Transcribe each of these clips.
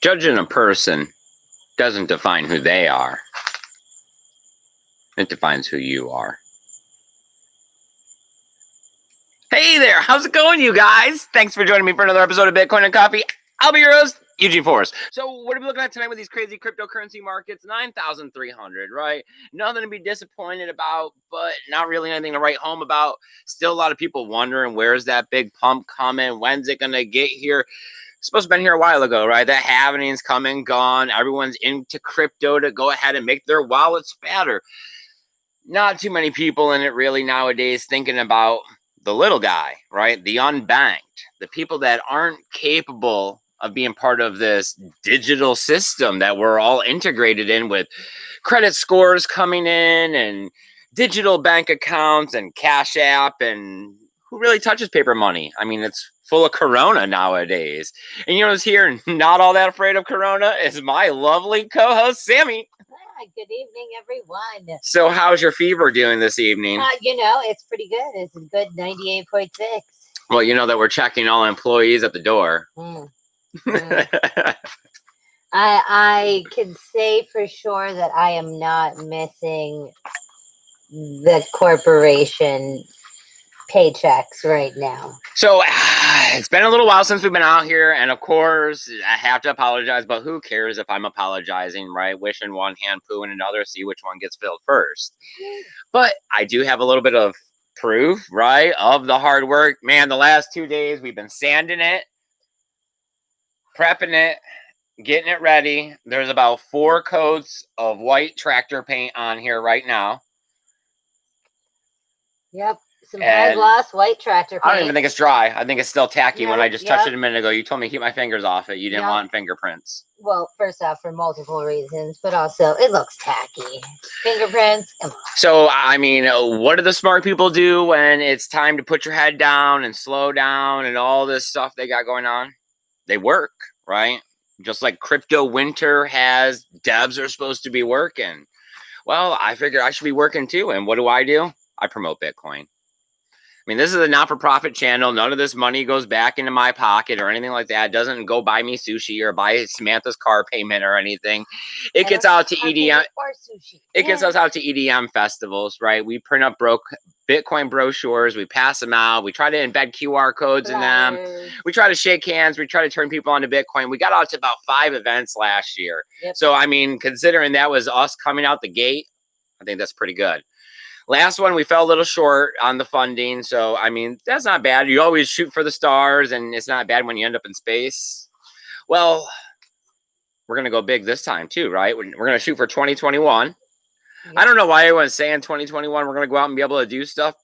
Judging a person doesn't define who they are. It defines who you are. Hey there, how's it going, you guys? Thanks for joining me for another episode of Bitcoin and Coffee. I'll be your host, Eugene Forrest. So what are we looking at tonight with these crazy cryptocurrency markets? 9,300, right? Nothing to be disappointed about, but not really anything to write home about. Still a lot of people wondering, where's that big pump coming? When's it going to get here? It's supposed to have been here a while ago, right? That halving's come and gone. Everyone's into crypto to go ahead and make their wallets fatter. Not too many people in it really nowadays thinking about the little guy, right? The unbanked, the people that aren't capable of being part of this digital system that we're all integrated in, with credit scores coming in and digital bank accounts and Cash App, and who really touches paper money? I mean, it's full of Corona nowadays. And you know who's here not all that afraid of Corona is my lovely co-host, Sammy. Hi, good evening, everyone. So how's your fever doing this evening? It's pretty good. It's a good 98.6. Well, you know that we're checking all employees at the door. I can say for sure that I am not missing the corporation paychecks right now. So it's been a little while since we've been out here, and of course I have to apologize, but who cares if I'm apologizing, right? Wishing one hand, poo in another, see which one gets filled first. But I do have a little bit of proof, right, of the hard work. Man, the last 2 days we've been sanding it, prepping it, getting it ready. There's about 4 coats of white tractor paint on here right now. Yep. Some high gloss white tractor paint. I don't even think it's dry. I think it's still tacky. When I just touched it a minute ago, you told me to keep my fingers off it. You didn't want fingerprints. Well, first off, for multiple reasons, but also it looks tacky. Fingerprints, come on. So, I mean, what do the smart people do when it's time to put your head down and slow down and all this stuff they got going on? They work, right? Just like crypto winter has, devs are supposed to be working. Well, I figured I should be working too. And what do? I promote Bitcoin. I mean, this is a not-for-profit channel. None of this money goes back into my pocket or anything like that. It doesn't go buy me sushi or buy Samantha's car payment or anything. It gets out to EDM. It gets us out to EDM festivals, right? We print up Bitcoin brochures. We pass them out. We try to embed QR codes in them. We try to shake hands. We try to turn people onto Bitcoin. We got out to about 5 events last year. Yep. So, I mean, considering that was us coming out the gate, I think that's pretty good. Last one, we fell a little short on the funding. So, I mean, that's not bad. You always shoot for the stars, and it's not bad when you end up in space. Well, we're going to go big this time too, right? We're going to shoot for 2021. Yeah. I don't know why everyone's saying 2021. We're going to go out and be able to do stuff.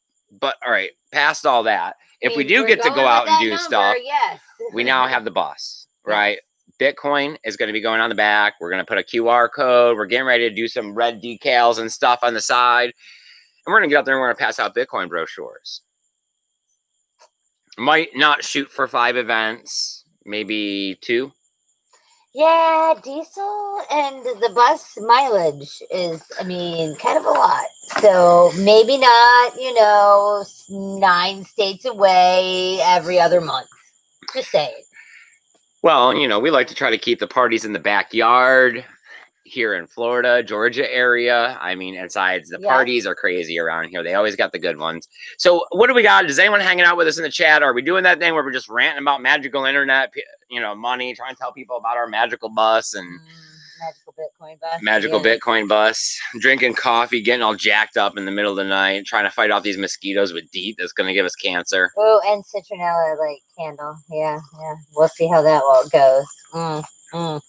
But, all right, past all that, if we do get to go out and do stuff, yes. We now have the bus, right? Yes. Bitcoin is going to be going on the back. We're going to put a QR code. We're getting ready to do some red decals and stuff on the side. And we're going to get out there and we're going to pass out Bitcoin brochures. Might not shoot for 5 events, maybe 2. Yeah, diesel and the bus mileage is, I mean, kind of a lot. So maybe not, 9 states away every other month. Just saying. Well, we like to try to keep the parties in the backyard. Here in Florida, Georgia area. I mean, besides, the parties are crazy around here. They always got the good ones. So what do we got? Is anyone hanging out with us in the chat? Are we doing that thing where we're just ranting about magical internet, money, trying to tell people about our magical bus and magical Bitcoin bus, drinking coffee, getting all jacked up in the middle of the night, trying to fight off these mosquitoes with DEET that's going to give us cancer. Oh, and citronella candle. Yeah. We'll see how that all goes.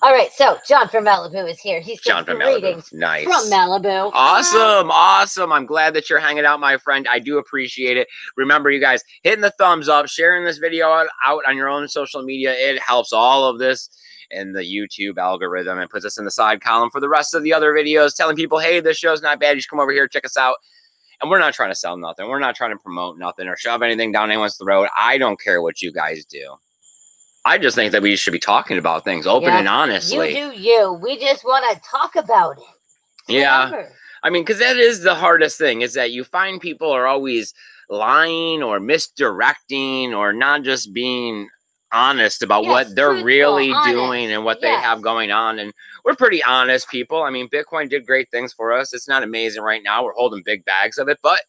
All right, so John from Malibu is here. He's John from Malibu. Nice. From Malibu. Awesome. I'm glad that you're hanging out, my friend. I do appreciate it. Remember, you guys, hitting the thumbs up, sharing this video out on your own social media. It helps all of this in the YouTube algorithm and puts us in the side column for the rest of the other videos, telling people, hey, this show's not bad. You should come over here, check us out. And we're not trying to sell nothing. We're not trying to promote nothing or shove anything down anyone's throat. I don't care what you guys do. I just think that we should be talking about things open and honestly. You do you. We just want to talk about it. Yeah. I mean, because that is the hardest thing, is that you find people are always lying or misdirecting or not just being honest about Yes, what they're truthful, really honest. doing and what they Yes. have going on. And we're pretty honest people. I mean, Bitcoin did great things for us. It's not amazing right now. We're holding big bags of it, but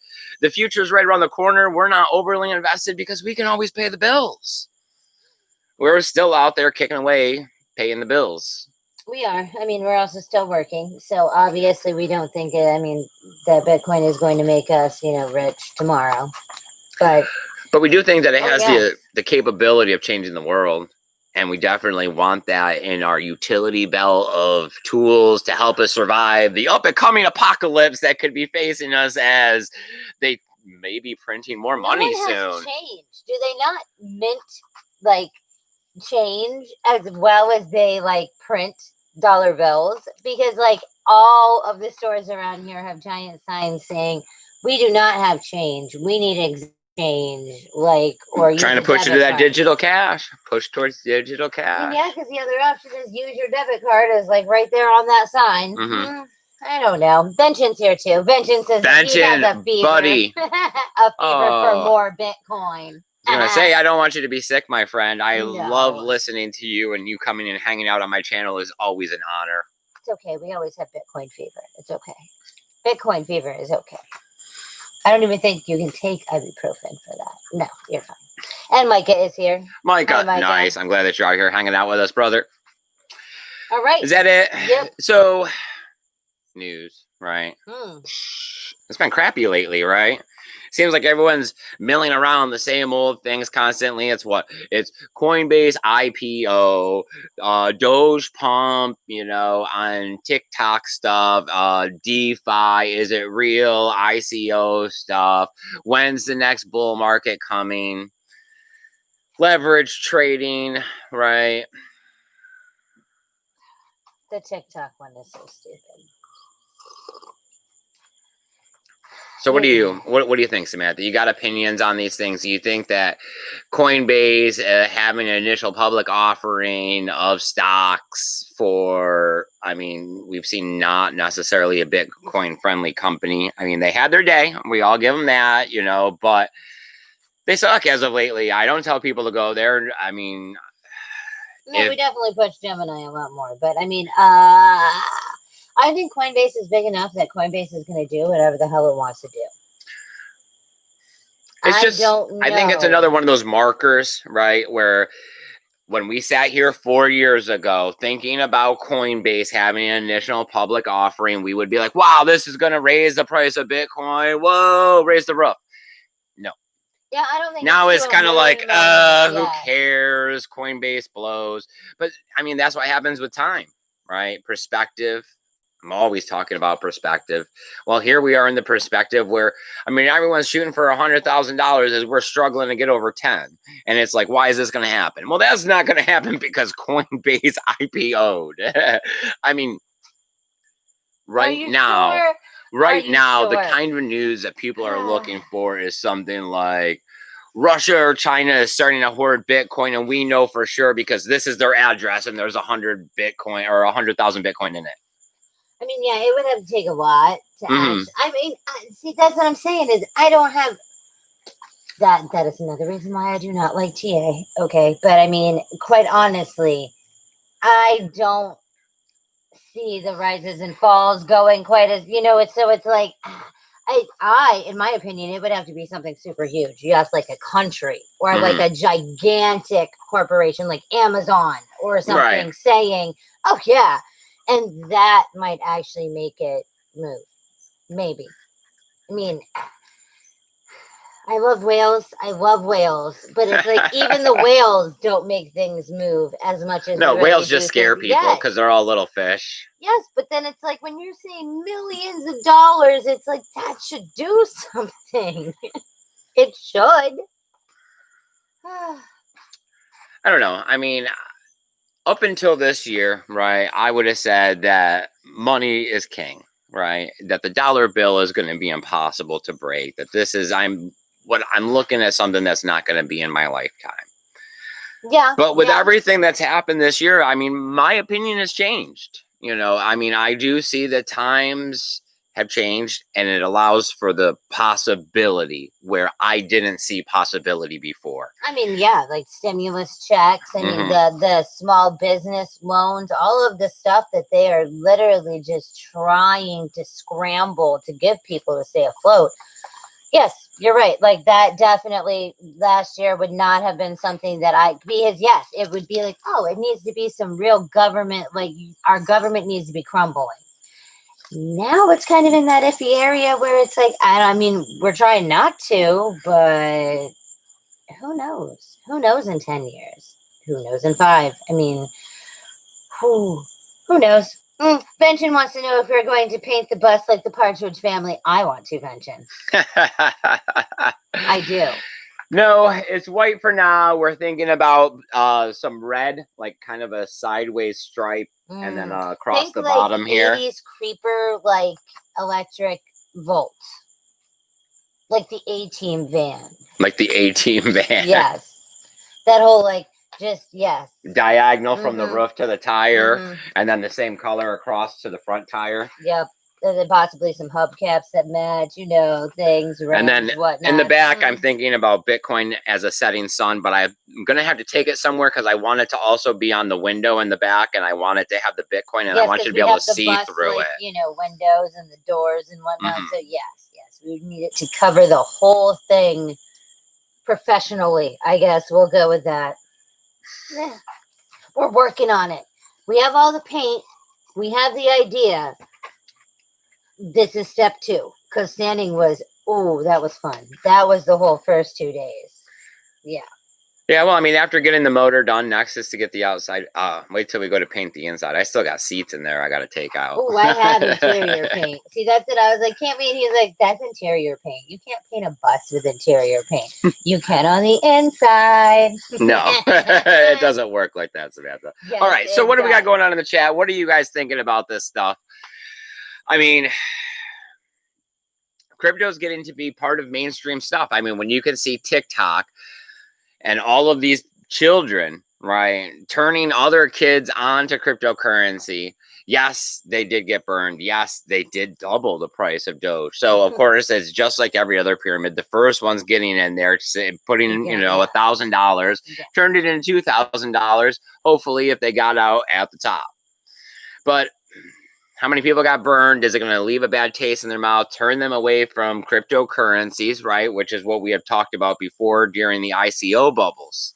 the future is right around the corner. We're not overly invested because we can always pay the bills. We're still out there kicking away, paying the bills. We are. I mean, we're also still working. So obviously we don't think that Bitcoin is going to make us, rich tomorrow. But we do think that it has yes. the capability of changing the world. And we definitely want that in our utility belt of tools to help us survive the up and coming apocalypse that could be facing us as they may be printing more money soon. Change. Do they not mint change as well as they print dollar bills? Because all of the stores around here have giant signs saying, "We do not have change. We need exchange." Or trying to push into that digital cash. Push towards digital cash. And yeah, because the other option is use your debit card is right there on that sign. Mm-hmm. I don't know. Vengeance here too. Vengeance says he has a fever. Buddy. A fever for more Bitcoin. I was gonna say, I don't want you to be sick, my friend. I love listening to you, and you coming and hanging out on my channel is always an honor. It's okay. We always have Bitcoin fever. It's okay. Bitcoin fever is okay. I don't even think you can take ibuprofen for that. No, you're fine. And Micah is here. Micah, hi, Micah. Nice. I'm glad that you're out here hanging out with us, brother. All right. Is that it? Yep. So, news, right? It's been crappy lately, right? Seems like everyone's milling around the same old things constantly. It's Coinbase IPO, Doge pump, on TikTok stuff, DeFi, is it real, ICO stuff, when's the next bull market coming, leverage trading, right? The TikTok one is so stupid. So what do you think, Samantha? You got opinions on these things? Do you think that Coinbase having an initial public offering of stocks we've seen not necessarily a Bitcoin friendly company. I mean, they had their day. We all give them that, but they suck as of lately. I don't tell people to go there. I mean, we definitely push Gemini a lot more, but I mean, I think Coinbase is big enough that Coinbase is going to do whatever the hell it wants to do. I don't know. I think it's another one of those markers, right? Where when we sat here 4 years ago thinking about Coinbase having an initial public offering, we would be like, wow, this is going to raise the price of Bitcoin. Whoa, raise the roof. No. Yeah, I don't think now it's kind of like, who cares? Coinbase blows. But I mean, that's what happens with time, right? Perspective. I'm always talking about perspective. Well, here we are in the perspective where, I mean, everyone's shooting for $100,000 as we're struggling to get over 10. And it's like, why is this going to happen? Well, that's not going to happen because Coinbase IPO'd. I mean, right now, the kind of news that people are looking for is something like Russia or China is starting to hoard Bitcoin, and we know for sure because this is their address and there's 100 Bitcoin or 100,000 Bitcoin in it. I mean, yeah, it would have to take a lot to actually. I mean, see, that's what I'm saying is I don't have that. That is another reason why I do not like TA. Okay, but I mean, quite honestly, I don't see the rises and falls going quite as it's like I in my opinion it would have to be something super huge, yes, like a country or like a gigantic corporation like Amazon or something saying, oh yeah, and that might actually make it move. Maybe. I mean, I love whales, but it's like even the whales don't make things move as much as whales just scare people because they're all little fish. Yes, but then it's like when you're saying millions of dollars, it's like that should do something. It should. I don't know. I mean, up until this year, right, I would have said that money is king, right? That the dollar bill is going to be impossible to break. That I'm looking at something that's not going to be in my lifetime. Yeah. But with everything that's happened this year, I mean, my opinion has changed. I mean, I do see that times have changed, and it allows for the possibility where I didn't see possibility before. I mean, yeah, like stimulus checks. I mean, the small business loans, all of the stuff that they are literally just trying to scramble to give people to stay afloat. Yes, you're right. Like that definitely last year would not have been something that because yes, it would be like, oh, it needs to be some real government, like our government needs to be crumbling. Now it's kind of in that iffy area where it's like, I mean, we're trying not to, but who knows? Who knows in 10 years? Who knows in 5? I mean, who knows? Vention wants to know if we're going to paint the bus like the Partridge Family. I want to, Vention. I do. No, it's white for now. We're thinking about some red, like kind of a sideways stripe, and then across Think the like bottom here. 80s creeper, like electric Volt. Like the A-Team van. Like the A-Team van. Yes. That whole like, just, yes. Diagonal from the roof to the tire, and then the same color across to the front tire. Yep. And then possibly some hubcaps that match, things, rims, and then whatnot. In the back, I'm thinking about Bitcoin as a setting sun, but I'm going to have to take it somewhere because I want it to also be on the window in the back, and I want it to have the Bitcoin, and I want you to be able to see through it. Windows and the doors and whatnot. So yes, we need it to cover the whole thing professionally. I guess we'll go with that. Yeah. We're working on it. We have all the paint. We have the idea. This is step 2, because sanding was, that was fun. That was the whole first 2 days. Yeah. Yeah, well, I mean, after getting the motor done, next is to get the outside. Wait till we go to paint the inside. I still got seats in there I got to take out. Oh, I have interior paint. See, that's it. I was like, can't we? And he's like, that's interior paint. You can't paint a bus with interior paint. You can on the inside. No, it doesn't work like that, Samantha. Yes, all right, so what do we got going on in the chat? What are you guys thinking about this stuff? I mean, crypto's getting to be part of mainstream stuff. I mean, when you can see TikTok and all of these children, right, turning other kids onto cryptocurrency. Yes, they did get burned. Yes, they did double the price of Doge. So, of course, it's just like every other pyramid. The first one's getting in there, putting in, $1,000, turned it into $2,000, hopefully, if they got out at the top. But how many people got burned? Is it going to leave a bad taste in their mouth, turn them away from cryptocurrencies, right? Which is what we have talked about before during the ICO bubbles.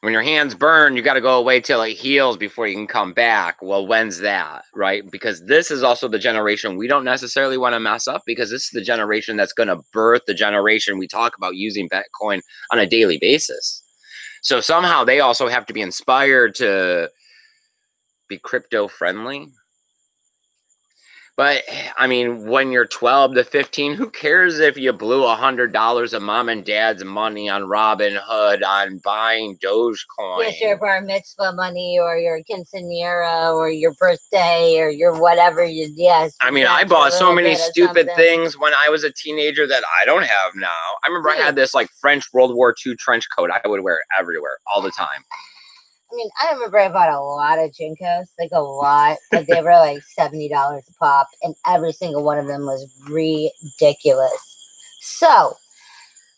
When your hand's burned, you got to go away till it heals before you can come back. Well, when's that, right? Because this is also the generation we don't necessarily want to mess up, because this is the generation that's going to birth the generation we talk about using Bitcoin on a daily basis. So somehow they also have to be inspired to be crypto friendly. But I mean, when you're 12 to 15, who cares if you blew $100 of mom and dad's money on Robinhood on buying Dogecoin? Yes, your bar mitzvah money or your quinceanera or your birthday or your whatever. I mean, I bought so many stupid things when I was a teenager that I don't have now. I remember I had this like French World War II trench coat. I would wear it everywhere all the time. I mean, I remember I bought a lot of Jinkos, like a lot. Like they were like $70 a pop, and every single one of them was ridiculous. So,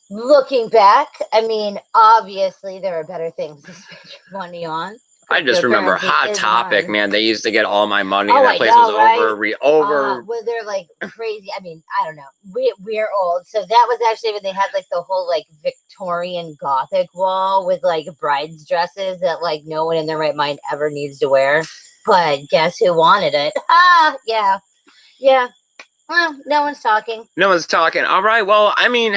looking back, I mean, obviously there are better things to spend your money on. I just remember Hot Topic, man. They used to get all my money. That place was over. Well, they're like crazy. I mean, I don't know. We're old, so that was actually when they had like the whole like Victorian Gothic wall with like brides' dresses that like no one in their right mind ever needs to wear. But guess who wanted it? Yeah. Well, no one's talking. No one's talking. All right. Well, I mean,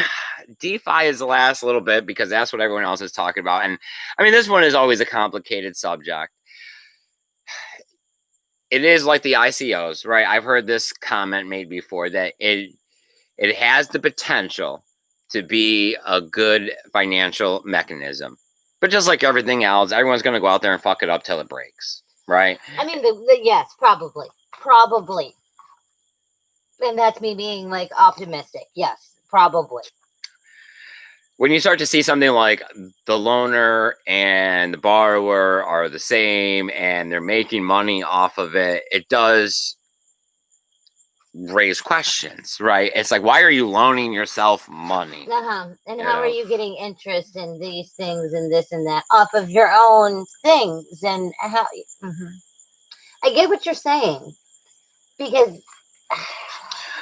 DeFi is the last little bit because that's what everyone else is talking about. And I mean, this one is always a complicated subject. It is like the ICOs, right? I've heard this comment made before that it has the potential to be a good financial mechanism. But just like everything else, everyone's going to go out there and fuck it up till it breaks, right? I mean, yes, probably. And that's me being like optimistic. Yes, probably. When you start to see something like the loaner and the borrower are the same and they're making money off of it, it does raise questions, right? It's like, why are you loaning yourself money? And how are you getting interest in these things and this and that off of your own things? And how I get what you're saying, because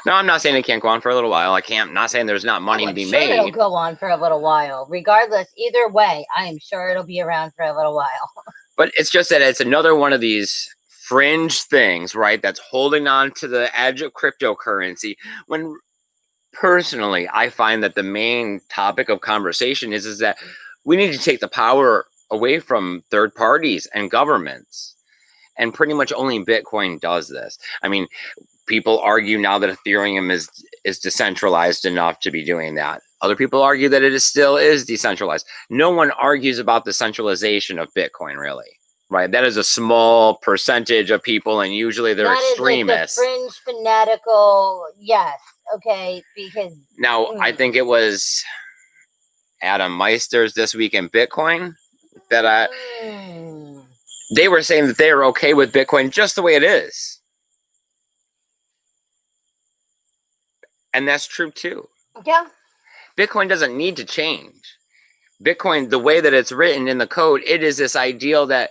No, I'm not saying it can't go on for a little while. I'm not saying there's not money to be sure made. it'll go on for a little while. Regardless, either way, I am sure it'll be around for a little while. But it's just that it's another one of these fringe things, right? That's holding on to the edge of cryptocurrency. When personally, I find that the main topic of conversation is that we need to take the power away from third parties and governments. And pretty much only Bitcoin does this. I mean, people argue now that Ethereum is decentralized enough to be doing that. Other people argue that it still is decentralized. No one argues about the centralization of Bitcoin, really, right? That is a small percentage of people, and usually they're extremists. Like the fringe fanatical, yes, okay, because now I think it was Adam Meister's This Week in Bitcoin that they were saying that they were okay with Bitcoin just the way it is. And that's true too. Yeah. Bitcoin doesn't need to change. Bitcoin, the way that it's written in the code, it is this ideal that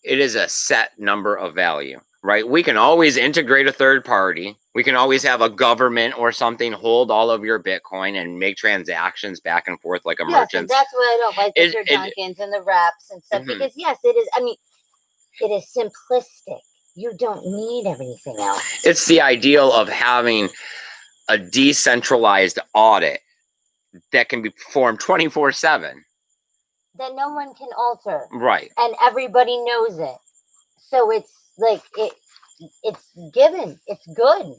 it is a set number of value, right? We can always integrate a third party. We can always have a government or something hold all of your Bitcoin and make transactions back and forth like a merchant. And that's what I don't like, the Sir Duncans and the wraps and stuff, because yes, it is. I mean, it is simplistic. You don't need everything else. It's the ideal of having a decentralized audit that can be performed 24/7. That no one can alter. Right. And everybody knows it. So it's like, it's given. It's good.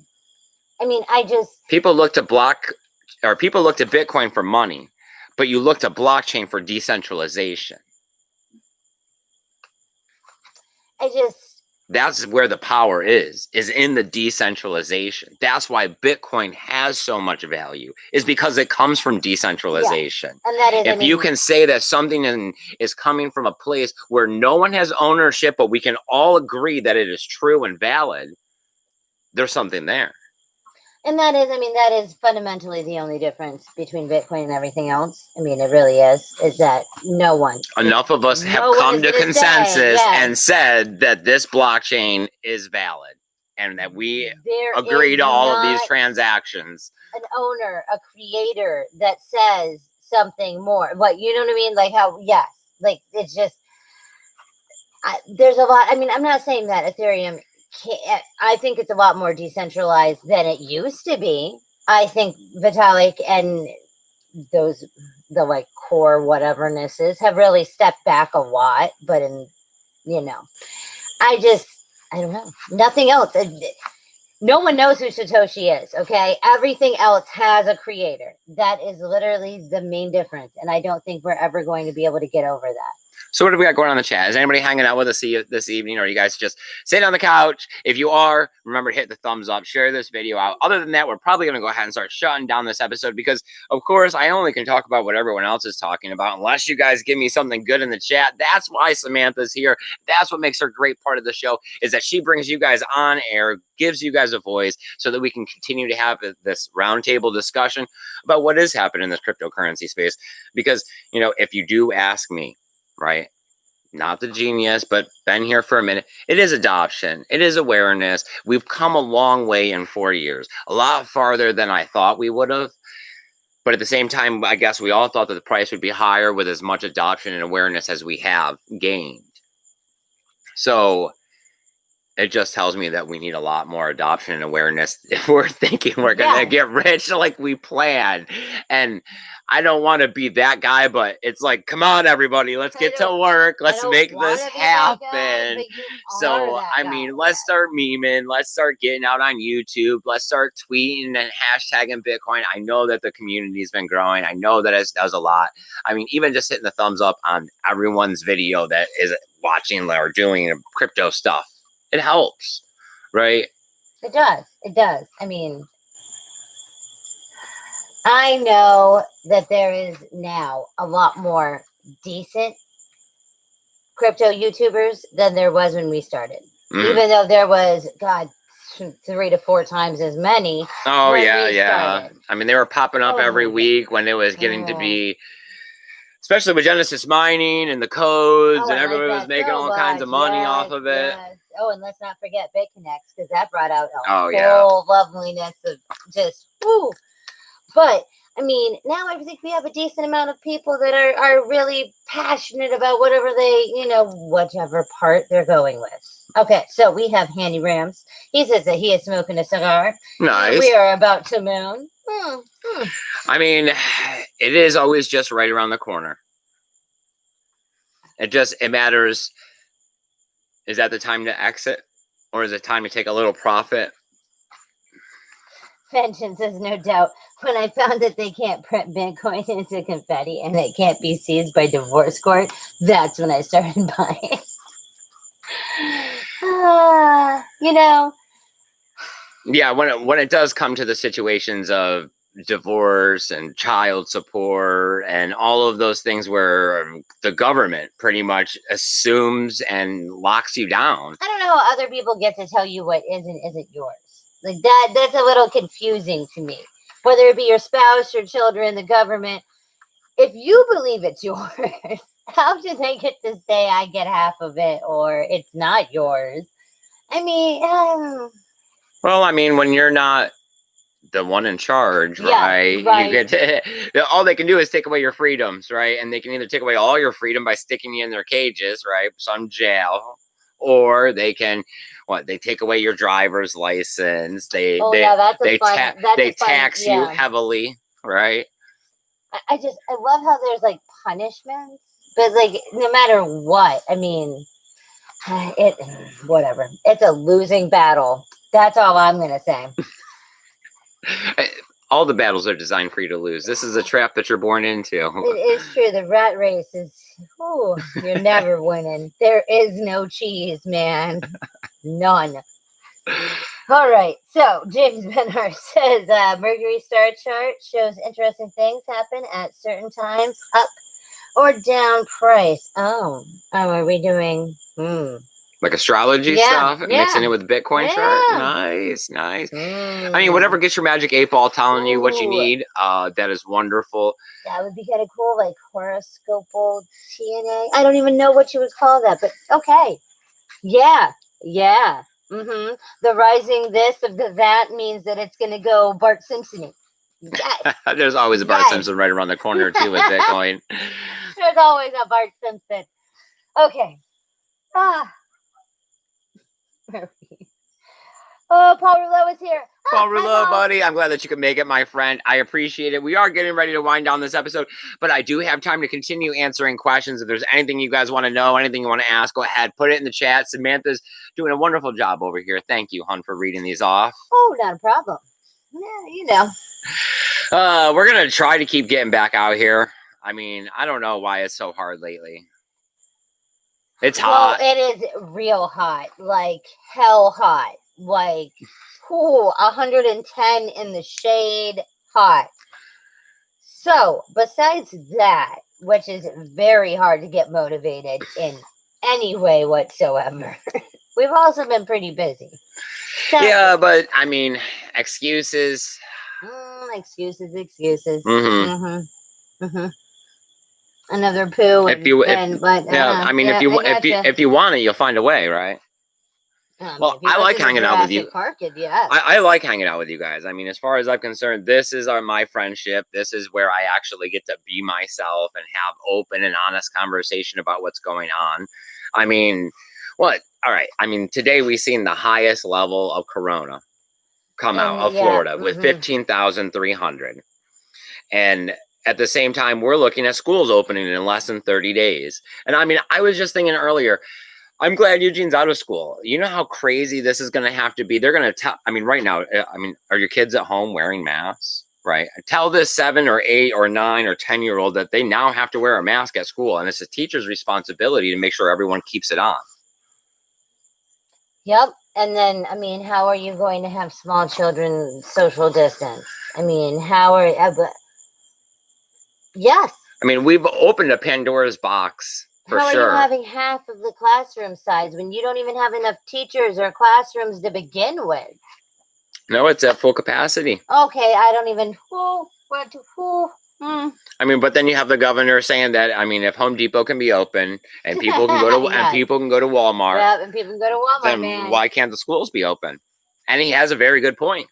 I mean, people look to Bitcoin for money, but you look to blockchain for decentralization. That's where the power is in the decentralization. That's why Bitcoin has so much value, is because it comes from decentralization. Yeah. And that is, if you can say that something is coming from a place where no one has ownership, but we can all agree that it is true and valid, there's something there. And that is fundamentally the only difference between Bitcoin and everything else. I mean, it really is that no one. Enough of us have come to consensus and said that this blockchain is valid and that we agree to all of these transactions. An owner, a creator that says something more. What, you know what I mean? Like how, yes. Like, it's just, there's a lot. I mean, I'm not saying that Ethereum, I think it's a lot more decentralized than it used to be. I think Vitalik and the like core whatevernesses have really stepped back a lot, but I don't know. Nothing else. No one knows who Satoshi is, okay? Everything else has a creator. That is literally the main difference, and I don't think we're ever going to be able to get over that. So what do we got going on in the chat? Is anybody hanging out with us this evening, or are you guys just sitting on the couch? If you are, remember to hit the thumbs up, share this video out. Other than that, we're probably going to go ahead and start shutting down this episode because, of course, I only can talk about what everyone else is talking about unless you guys give me something good in the chat. That's why Samantha's here. That's what makes her a great part of the show, is that she brings you guys on air, gives you guys a voice so that we can continue to have this roundtable discussion about what is happening in this cryptocurrency space. Because, if you do ask me, right? Not the genius, but been here for a minute. It is adoption. It is awareness. We've come a long way in 4 years, a lot farther than I thought we would have. But at the same time, I guess we all thought that the price would be higher with as much adoption and awareness as we have gained. So it just tells me that we need a lot more adoption and awareness if we're thinking we're going to get rich like we planned. And I don't want to be that guy, but it's like, come on, everybody, let's get to work. Let's make this happen. So, let's start memeing. Let's start getting out on YouTube. Let's start tweeting and hashtagging Bitcoin. I know that the community's been growing. I know that it does a lot. I mean, even just hitting the thumbs up on everyone's video that is watching or doing crypto stuff. It helps, right? It does. It does. I mean, I know that there is now a lot more decent crypto YouTubers than there was when we started. Even though there was, God, 3 to 4 times as many. Oh, when yeah, we yeah. started. I mean, they were popping up Oh, every my God. week when it was getting to Oh. be, especially with Genesis mining and the codes, Oh, and I like everybody was that making so all kinds of money off Yes, of it. yes. Oh, and let's not forget BitConnects, because that brought out a Oh, yeah. whole loveliness of just, whoo. But, I mean, now I think we have a decent amount of people that are really passionate about whatever they, whatever part they're going with. Okay, so we have Handy Rams. He says that he is smoking a cigar. Nice. We are about to moon. I mean, it is always just right around the corner. It matters. Is that the time to exit? Or is it time to take a little profit? Vengeance says, no doubt. When I found that they can't print Bitcoin into confetti and it can't be seized by divorce court, that's when I started buying. Yeah, when it does come to the situations of divorce and child support and all of those things where the government pretty much assumes and locks you down. I don't know how other people get to tell you what is and isn't yours. Like that's a little confusing to me. Whether it be your spouse, your children, the government, if you believe it's yours, how do they get to say I get half of it or it's not yours? I mean, well, I mean, when you're not the one in charge, right? right. You get to, all they can do is take away your freedoms, right? And they can either take away all your freedom by sticking you in their cages, right? Some jail, or they can, they take away your driver's license. They tax you heavily, right? I love how there's like punishments, but like no matter what, I mean, whatever. It's a losing battle. That's all I'm gonna say. All the battles are designed for you to lose. This is a trap that you're born into. It is true. The rat race is, you're never winning. There is no cheese, man. None. All right. So James Benhart says Mercury star chart shows interesting things happen at certain times, up or down price. Oh, are we doing? Like astrology stuff, mixing it with the Bitcoin chart. Nice. I mean, whatever gets your magic 8 ball telling you what you need, that is wonderful. That would be kind of cool, like horoscopal TNA. I don't even know what you would call that, but okay. Yeah. The rising this of the that means that it's going to go Bart Simpson-y. Yes. There's always a Bart Simpson right around the corner, too, with Bitcoin. There's always a Bart Simpson. Okay. Oh, Paul Rouleau is here. Paul Rouleau, buddy. I'm glad that you could make it, my friend. I appreciate it. We are getting ready to wind down this episode, but I do have time to continue answering questions. If there's anything you guys want to know, anything you want to ask, go ahead. Put it in the chat. Samantha's doing a wonderful job over here. Thank you, hon, for reading these off. Oh, not a problem. Yeah, we're going to try to keep getting back out here. I mean, I don't know why it's so hard lately. It's hot. Well, it is real hot. Like hell hot. Like 110 in the shade, hot. So, besides that, which is very hard to get motivated in any way whatsoever, we've also been pretty busy. So, yeah, but I mean, excuses. Excuses. Another poo. If you want it, you'll find a way, right? Well, I like hanging out with you. I like hanging out with you guys. I mean, as far as I'm concerned, this is my friendship. This is where I actually get to be myself and have open and honest conversation about what's going on. I mean, what? All right. I mean, today we've seen the highest level of corona come out of Florida with 15,300. And at the same time, we're looking at schools opening in less than 30 days. And I mean, I was just thinking earlier, I'm glad Eugene's out of school. You know how crazy this is going to have to be? They're going to tell, I mean, right now, are your kids at home wearing masks? Right? Tell this 7 or 8 or 9 or 10-year-old that they now have to wear a mask at school. And it's a teacher's responsibility to make sure everyone keeps it on. Yep. And then, I mean, how are you going to have small children social distance? I mean, yes. I mean, we've opened a Pandora's box For How are sure. you having half of the classroom size when you don't even have enough teachers or classrooms to begin with? No, it's at full capacity. Okay, I don't even. I mean, but then you have the governor saying that, I mean, if Home Depot can be open and people can go to Yes. and people can go to Walmart, Yep, and people can go to Walmart, then man. why can't the schools be open? And he has a very good point.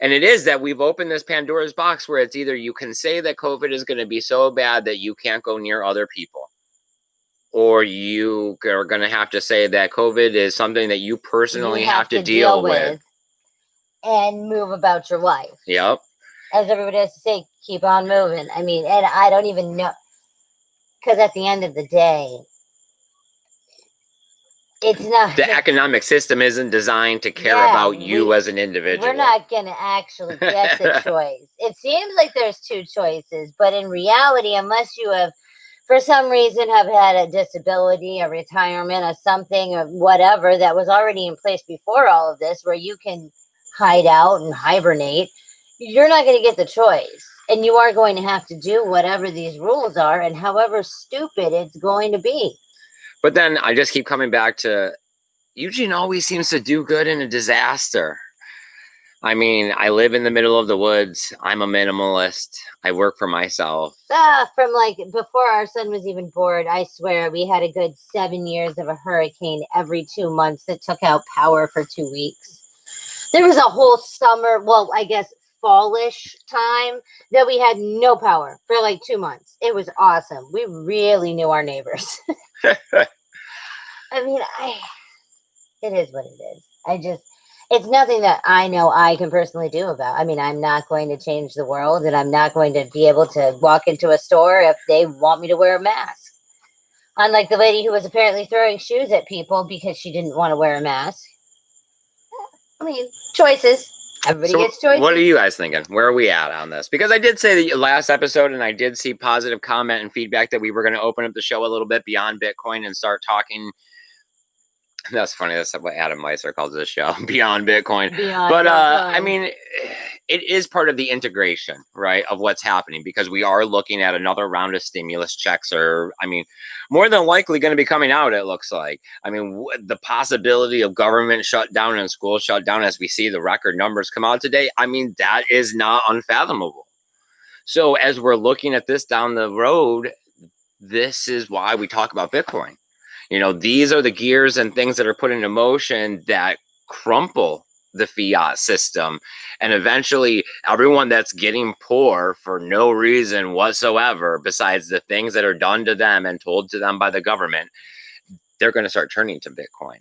And it is that we've opened this Pandora's box where it's either you can say that COVID is going to be so bad that you can't go near other people, or you are going to have to say that COVID is something that you personally have to deal with and move about your life. Yep. As everybody has to say, keep on moving. I mean, and I don't even know, because at the end of the day, it's not. The economic system isn't designed to care about you as an individual. We're not going to actually get the choice. It seems like there's two choices, but in reality, unless you have, for some reason, have had a disability, a retirement, or something, or whatever that was already in place before all of this, where you can hide out and hibernate, you're not going to get the choice. And you are going to have to do whatever these rules are, and however stupid it's going to be. But then I just keep coming back to Eugene always seems to do good in a disaster. I mean, I live in the middle of the woods. I'm a minimalist. I work for myself. From like before our son was even born, I swear we had a good 7 years of a hurricane every 2 months that took out power for 2 weeks. There was a whole summer, well, I guess fallish time that we had no power for like 2 months. It was awesome. We really knew our neighbors. I mean, it is what it is. It's nothing that I know I can personally do about. I mean, I'm not going to change the world, and I'm not going to be able to walk into a store if they want me to wear a mask. Unlike the lady who was apparently throwing shoes at people because she didn't want to wear a mask. I mean, choices. Everybody gets choices. What are you guys thinking? Where are we at on this? Because I did say the last episode, and I did see positive comment and feedback that we were going to open up the show a little bit beyond Bitcoin and start talking. That's funny. That's what Adam Meiser calls this show, Beyond Bitcoin. But I mean, it is part of the integration, right, of what's happening, because we are looking at another round of stimulus checks, or I mean, more than likely going to be coming out, it looks like. I mean, the possibility of government shutdown and school shutdown, as we see the record numbers come out today, I mean, that is not unfathomable. So as we're looking at this down the road, this is why we talk about Bitcoin. You know, these are the gears and things that are put into motion that crumple the fiat system. And eventually, everyone that's getting poor for no reason whatsoever, besides the things that are done to them and told to them by the government, they're going to start turning to Bitcoin.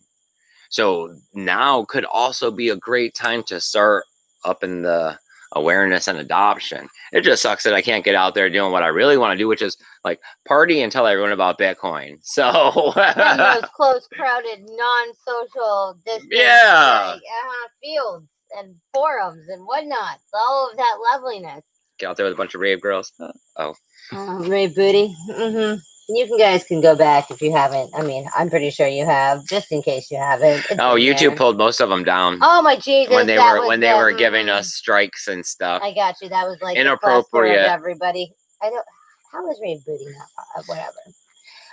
So now could also be a great time to start upping the awareness and adoption. It just sucks that I can't get out there doing what I really want to do, which is like party and tell everyone about Bitcoin. So and those close, crowded, non-social distance, fields and forums and whatnot. All of that loveliness. Get out there with a bunch of rave girls. Rave booty. Mm-hmm. You guys can go back if you haven't. I mean, I'm pretty sure you have, just in case you haven't. YouTube pulled most of them down. Oh my Jesus! When they were giving us strikes and stuff. I got you. That was like inappropriate. Of everybody. I don't. How is rave booty not? Whatever.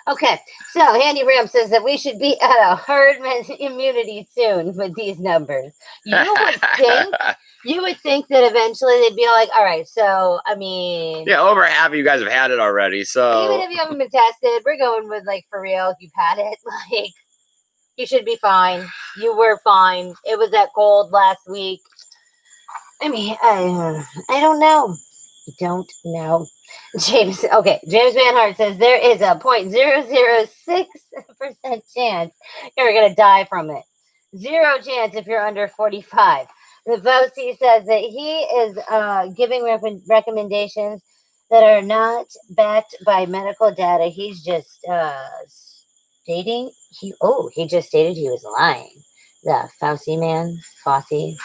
Okay, so Handy Ram says that we should be at a herd immunity soon with these numbers. You would think that eventually they'd be like, all right, so I mean, yeah, over half of you guys have had it already. So even if you haven't been tested, we're going with like for real. If you've had it, like you should be fine. You were fine. It was that cold last week. I mean, I don't know. I don't know. James Van Hart says there is a 0.006% chance you're going to die from it. 0 chance if you're under 45. The Vosi says that he is giving recommendations that are not backed by medical data. He's just stating he just stated he was lying. The Fauci man, Fauci.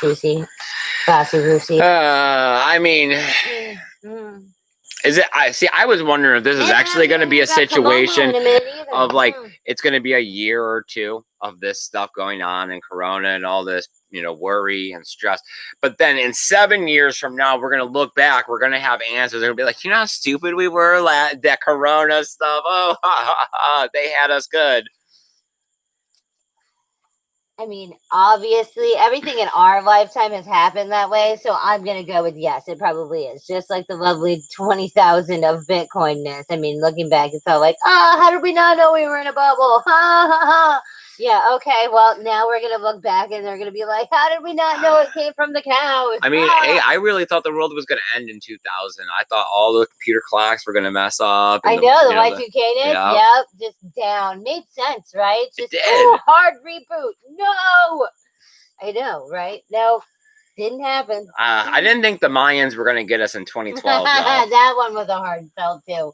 I mean, is it? I was wondering if this is actually going to be a situation of like it's going to be a year or two of this stuff going on and Corona and all this, worry and stress. But then in 7 years from now, we're going to look back. We're going to have answers. They're going to be like, you know how stupid we were? That Corona stuff. Oh, they had us good. I mean, obviously, everything in our lifetime has happened that way. So I'm going to go with yes, it probably is. Just like the lovely 20,000 of Bitcoinness. I mean, looking back, it's all like, how did we not know we were in a bubble? Ha, ha, ha. Yeah, okay, well, now we're going to look back and they're going to be like, how did we not know it came from the cows? I mean, hey, I really thought the world was going to end in 2000. I thought all the computer clocks were going to mess up. I know, the Y2K-ness, yep, just down. Made sense, right? Just hard reboot. No! I know, right? No, didn't happen. I didn't think the Mayans were going to get us in 2012, That one was a hard sell, too.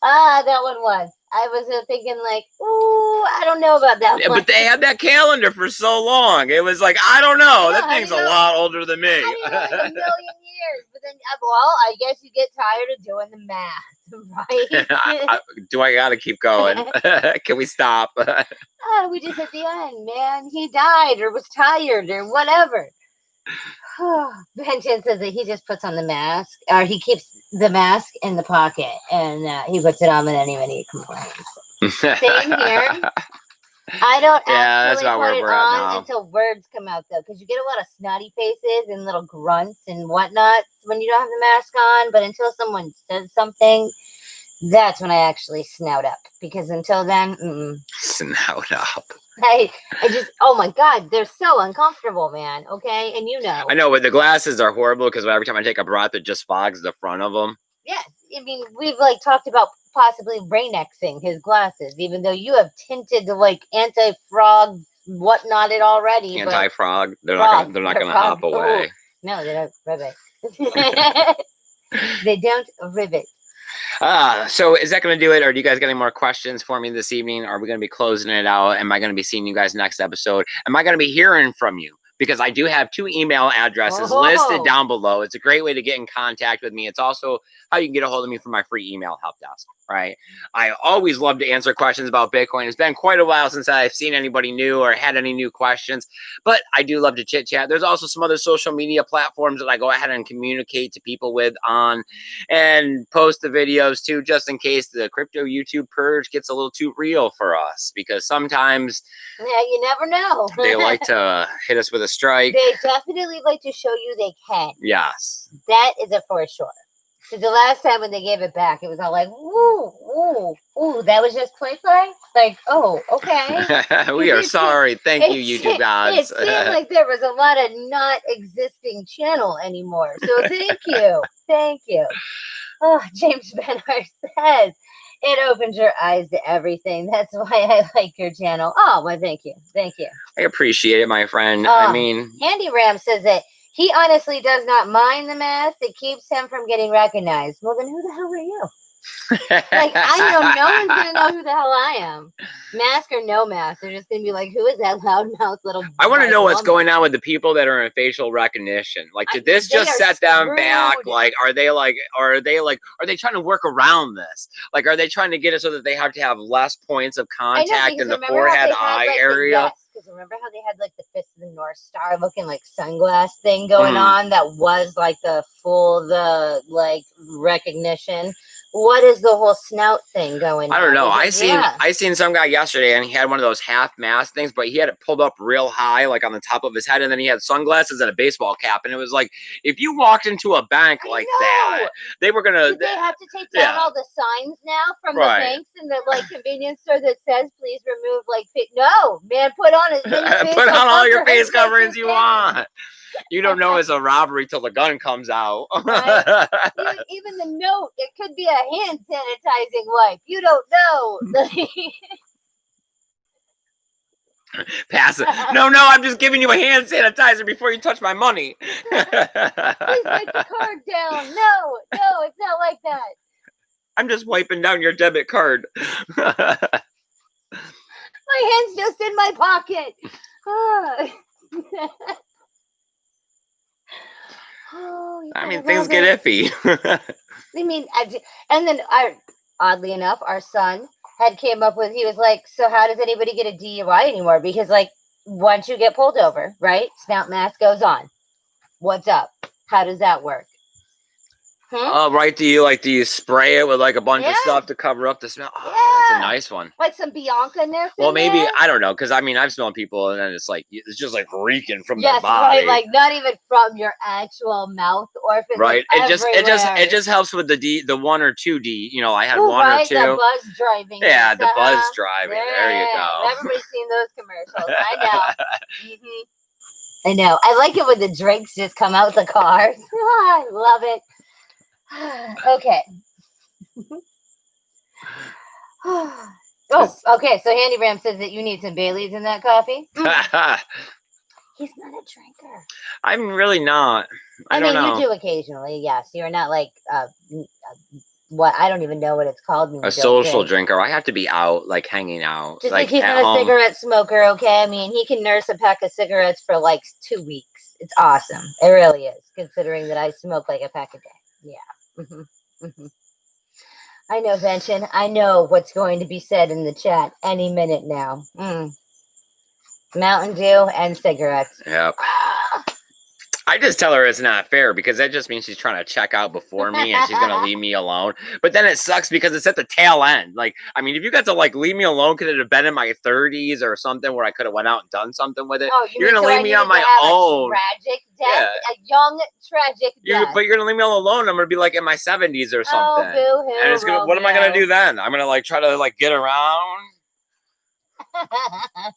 That one was. I was thinking like, ooh, I don't know about that one. But they had that calendar for so long. It was like, I don't know. That thing's a lot older than me. I mean, like a million years. But then, well, I guess you get tired of doing the math, right? Do I got to keep going? Can we stop? We just at the end, man. He died or was tired or whatever. Benjamin says that he just puts on the mask, or he keeps the mask in the pocket and he puts it on when he complains. Same here. I don't actually put it on until words come out, though, because you get a lot of snotty faces and little grunts and whatnot when you don't have the mask on. But until someone says something, that's when I actually snout up. Because until then, snout up. I just, oh my God, they're so uncomfortable, man. Okay, and you know. I know, but the glasses are horrible because every time I take a breath, it just fogs the front of them. Yes, I mean, we've talked about possibly Rain-Xing his glasses, even though you have tinted anti-frog whatnot it already. Anti-frog, they're not gonna hop away. Ooh. No, they don't rivet. They don't rivet. So is that going to do it? Or do you guys got any more questions for me this evening? Are we going to be closing it out? Am I going to be seeing you guys next episode? Am I going to be hearing from you? Because I do have 2 email addresses listed down below. It's a great way to get in contact with me. It's also how you can get a hold of me for my free email help desk, right? I always love to answer questions about Bitcoin. It's been quite a while since I've seen anybody new or had any new questions, but I do love to chit chat. There's also some other social media platforms that I go ahead and communicate to people with on and post the videos too, just in case the crypto YouTube purge gets a little too real for us, because sometimes you never know. They like to hit us with a strike. They definitely like to show you they can. Yes. That is a for sure. Because the last time when they gave it back, it was all like, ooh, that was just play. Like, oh, okay. We are sorry. Thank you, YouTube gods. It seemed like there was a lot of not existing channel anymore. So thank you. Thank you. Oh, James Benhart says, it opens your eyes to everything. That's why I like your channel. Oh, well, thank you. Thank you. I appreciate it, my friend. I mean, Handy Ram says that he honestly does not mind the mask. It keeps him from getting recognized. Well, then who the hell are you? I know no one's going to know who the hell I am. Mask or no mask. They're just going to be like, who is that loudmouth little I want to know what's going on with the people that are in facial recognition. Did this just set them back? Are they trying to work around this? Are they trying to get it so that they have to have less points of contact in the forehead eye area? Because remember how they had the Fist of the North Star looking sunglass thing going on that was the full recognition. What is the whole snout thing going on? I don't know. I seen some guy yesterday and he had one of those half mask things, but he had it pulled up real high, on the top of his head, and then he had sunglasses and a baseball cap. And it was if you walked into a bank that, they were gonna. Did they have to take down all the signs now from the banks and the convenience store that says please remove no, man, put on all your face coverings you want. You don't know it's a robbery till the gun comes out. Right? Even the note, it could be a hand sanitizing wipe. You don't know. Pass it. No, I'm just giving you a hand sanitizer before you touch my money. Please write the card down. No, it's not like that. I'm just wiping down your debit card. My hand's just in my pocket. Things get iffy. And then oddly enough, our son had came up with. He was like, so how does anybody get a DUI anymore? Because like once you get pulled over, right? Snout mask goes on. What's up? How does that work? Right. Do you spray it with like a bunch of Yeah. stuff to cover up the smell? Oh, Yeah. that's a nice one. Like some Bianca-ness. Well, in maybe there. I don't know, because I mean I've smelled people and then it's like it's just like reeking from their Yes, body. right. Like not even from your actual mouth or if it's Right. like It just helps with the 1 or 2 D. You know, I had Ooh, 1 right, or 2. the buzz driving. Yeah, mix, the buzz driving. There you Yeah, go. everybody's seen those commercials. I know. I know. I like it when the drinks just come out the cars. I love it. Okay. Oh, okay. So Handy Ram says that you need some Baileys in that coffee. He's not a drinker. I'm really not. I mean, don't know. you do occasionally, yes. You're not like what I don't even know what it's called. A social drinker. I have to be out, like hanging out. Just like he's not a cigarette smoker, okay? I mean, he can nurse a pack of cigarettes for like 2 weeks. It's awesome. It really is, considering that I smoke like a pack a day. Yeah. I know, Vention. I know what's going to be said in the chat any minute now. Mountain Dew and cigarettes. Yep. I just tell her it's not fair because that just means she's trying to check out before me and she's going to leave me alone. But then it sucks because it's at the tail end. Like, I mean, if you got to like leave me alone, could it have been in my 30s or something where I could have went out and done something with it? Oh, you're going to leave me on my own. Tragic death, a young tragic death. But you're going to leave me all alone. I'm going to be like in my 70s or something. Oh, boo-hoo, and it's gonna. What am I going to do then? I'm going to like try to like get around.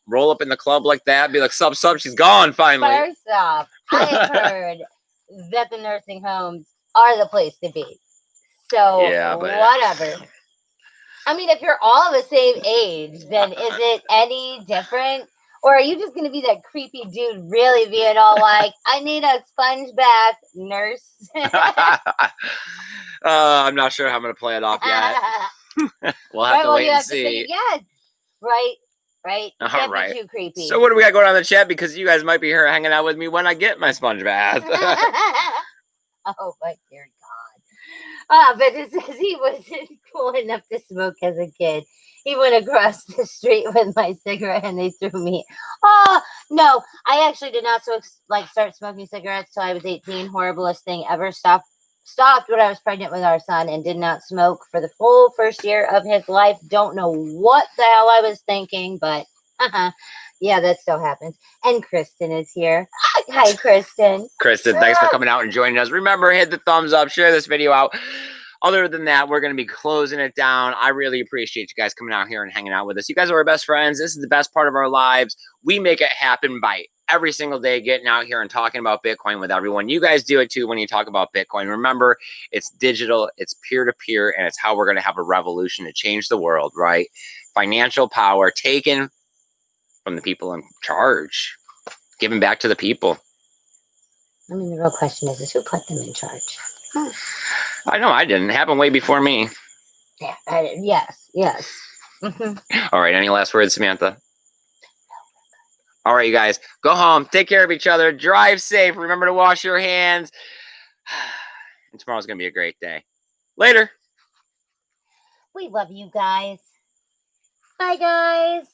Roll up in the club like that, be like, sub, she's gone finally. First off, I have heard that the nursing homes are the place to be. So, yeah, whatever. I mean, if you're all the same age, then is it any different? Or are you just going to be that creepy dude really being all like, I need a sponge bath, nurse? I'm not sure how I'm going to play it off yet. We'll have to wait and see. Yes, right. Right? All right. Too creepy. So what do we got going on in the chat? Because you guys might be here hanging out with me when I get my sponge bath. Oh my dear God. But it says he wasn't cool enough to smoke as a kid. He went across the street with my cigarette and they threw me. Oh, no. I actually did not start smoking cigarettes till I was 18. Horriblest thing ever. Stopped when I was pregnant with our son and did not smoke for the full first year of his life. Don't know what the hell I was thinking, but yeah, that still happens. And Kristen is here. Hi, Kristen. Kristen, thanks for coming out and joining us. Remember, hit the thumbs up, share this video out. Other than that, we're going to be closing it down. I really appreciate you guys coming out here and hanging out with us. You guys are our best friends. This is the best part of our lives. We make it happen by every single day getting out here and talking about Bitcoin with everyone. You guys do it too when you talk about Bitcoin. Remember, it's digital, it's peer-to-peer, and it's how we're going to have a revolution to change the world, right? Financial power taken from the people in charge, given back to the people. I mean, the real question is who put them in charge? I know I didn't. It happened way before me. Yeah. Yes. All right. Any last words, Samantha? All right, you guys. Go home. Take care of each other. Drive safe. Remember to wash your hands. And tomorrow's going to be a great day. Later. We love you guys. Bye, guys.